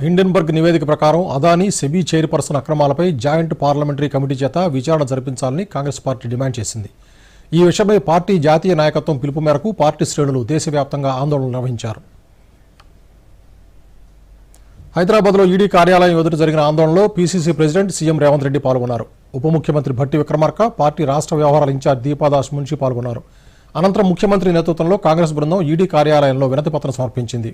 Hindenburg నివేదిక ప్రకారం Adani SEBI chairperson అక్రమాలపై జాయింట్ పార్లమెంటరీ కమిటీ చేత విచారణ జరిపించాలని కాంగ్రెస్ పార్టీ డిమాండ్ చేసింది. ఈ విషయమై పార్టీ జాతీయ నాయకత్వం పిలుపు మేరకు పార్టీ శ్రేణులు దేశవ్యాప్తంగా ఆందోళన నిర్వహించారు. హైదరాబాద్లో ఈడీ కార్యాలయం ఎదుట జరిగిన ఆందోళనలో PCC president CM Revanth Reddy పాల్గొన్నారు. ఉప ముఖ్యమంత్రి భట్టి విక్రమార్క, పార్టీ రాష్ట్ర వ్యవహారాల ఇన్ఛార్జ్ దీపాదాస్ మున్షి పాల్గొన్నారు. అనంతరం ముఖ్యమంత్రి నేతృత్వంలో కాంగ్రెస్ బృందం ఈడీ కార్యాలయంలో వినతిపత్రం సమర్పించింది.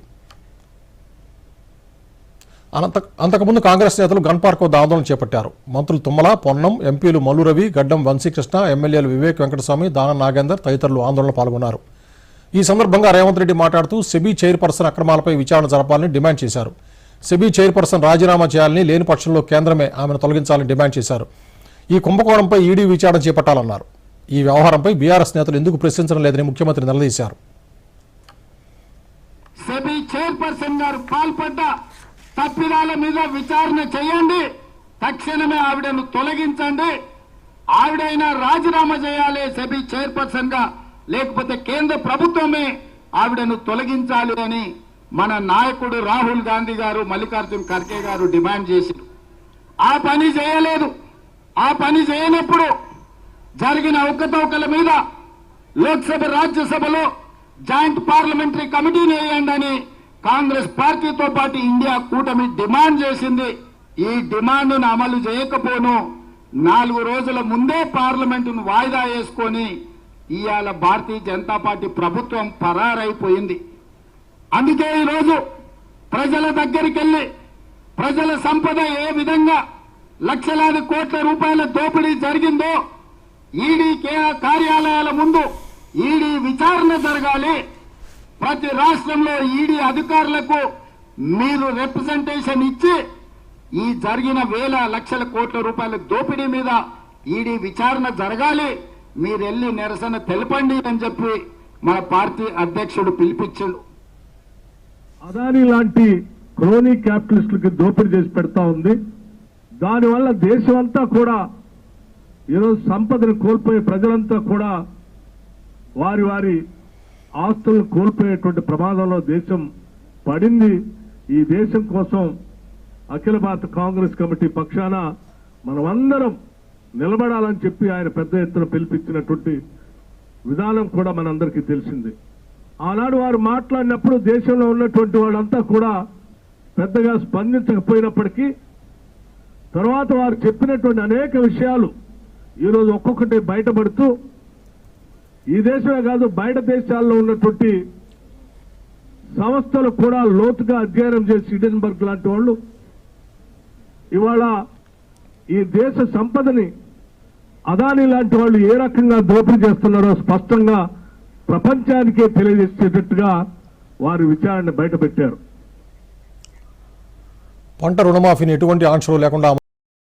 అంతకుముందు కాంగ్రెస్ నేతలు గన్ పార్క్ వద్ద ఆందోళన చేపట్టారు. మంత్రులు తుమ్మల, పొన్నం, ఎంపీలు మల్లు రవి, గడ్డం వంశీకృష్ణ, ఎమ్మెల్యేలు వివేక్ వెంకటస్వామి, దానం నాగేందర్ తదితరులు ఆందోళనలో పాల్గొన్నారు. ఈ సందర్భంగా రేవంత్ రెడ్డి మాట్లాడుతూ సెబీ చైర్పర్సన్ అక్రమాలపై విచారణ జరపాలని డిమాండ్ చేశారు. సెబీ చైర్పర్సన్ రాజీనామా చేయాలని, లేని పక్షంలో కేంద్రమే ఆమెను తొలగించాలని డిమాండ్ చేశారు. ఈ కుంభకోణంపై ఈడీ విచారణ చేపట్టాలన్నారు. ఈ వ్యవహారంపై బీఆర్ఎస్ నేతలు ఎందుకు ప్రశ్నించడం లేదని ముఖ్యమంత్రి నిలదీశారు. సెబీ చైర్పర్సన్ గారు పాల్పడ్డ తప్పిదాల మీద విచారణ చేయండి, తక్షణమే ఆవిడను తొలగించండి, ఆవిడైనా రాజీనామా చేయాలి సెబీ చైర్పర్సన్ గా, లేకపోతే కేంద్ర ప్రభుత్వమే ఆవిడను తొలగించాలి అని మన నాయకుడు రాహుల్ గాంధీ గారు, మల్లికార్జున్ ఖర్గే గారు డిమాండ్ చేశారు. ఆ పని చేయలేదు. ఆ పని చేయనప్పుడు జరిగిన అవకతవకల మీద లోక్సభ, రాజ్యసభలో జాయింట్ పార్లమెంటరీ కమిటీని వేయండి అని కాంగ్రెస్ పార్టీతో పాటు ఇండియా కూటమి డిమాండ్ చేసింది. ఈ డిమాండ్ను అమలు చేయకపోను 4 రోజుల ముందే పార్లమెంటును వాయిదా వేసుకొని ఇవాళ భారతీయ జనతా పార్టీ ప్రభుత్వం పరారైపోయింది. అందుకే ఈరోజు ప్రజల దగ్గరికి వెళ్లి ప్రజల సంపద ఏ విధంగా లక్షలాది కోట్ల రూపాయల దోపిడీ జరిగిందో ఈడీ కార్యాలయాల ముందు ఈడీ విచారణ జరగాలి. ప్రతి రాష్ట్రంలో ఈడీ అధికారులకు మీరు రిప్రజెంటేషన్ ఇచ్చి ఈ జరిగిన వేల లక్షల కోట్ల రూపాయల దోపిడీ మీద ఈడీ విచారణ జరగాలి, మీరు వెళ్లి నిరసన తెలపండి అని చెప్పి మన పార్టీ అధ్యక్షుడు పిలిపించాడు. అదానీ లాంటి క్రోనీ క్యాపిటలిస్టులకి దోపిడీ చేసి పెడతా ఉంది. దానివల్ల దేశం అంతా కూడా ఈరోజు సంపదను కోల్పోయే ప్రజలంతా కూడా వారి వారి ఆస్తులను కోల్పోయేటువంటి ప్రమాదంలో దేశం పడింది. ఈ దేశం కోసం అఖిల భారత కాంగ్రెస్ కమిటీ పక్షాన మనమందరం నిలబడాలని చెప్పి ఆయన పెద్ద ఎత్తున పిలిపించినటువంటి విధానం కూడా మనందరికీ తెలిసింది. ఆనాడు వారు మాట్లాడినప్పుడు దేశంలో ఉన్నటువంటి వాళ్ళంతా కూడా పెద్దగా స్పందించకపోయినప్పటికీ తర్వాత వారు చెప్పినటువంటి అనేక విషయాలు ఈరోజు ఒక్కొక్కటి బయటపడుతూ ఈ దేశమే కాదు బయట దేశాల్లో ఉన్నటువంటి సంస్థలు కూడా లోతుగా అధ్యయనం చేసి హిండెన్బర్గ్ లాంటి వాళ్ళు ఇవాళ ఈ దేశ సంపదని అదానీ లాంటి వాళ్ళు ఏ రకంగా దోపిడీ చేస్తున్నారో స్పష్టంగా ప్రపంచానికే తెలియజేసేటట్టుగా వారి విచారణ బయటపెట్టారు. పంట రుణమాఫీని ఎటువంటి ఆంక్షలు లేకుండా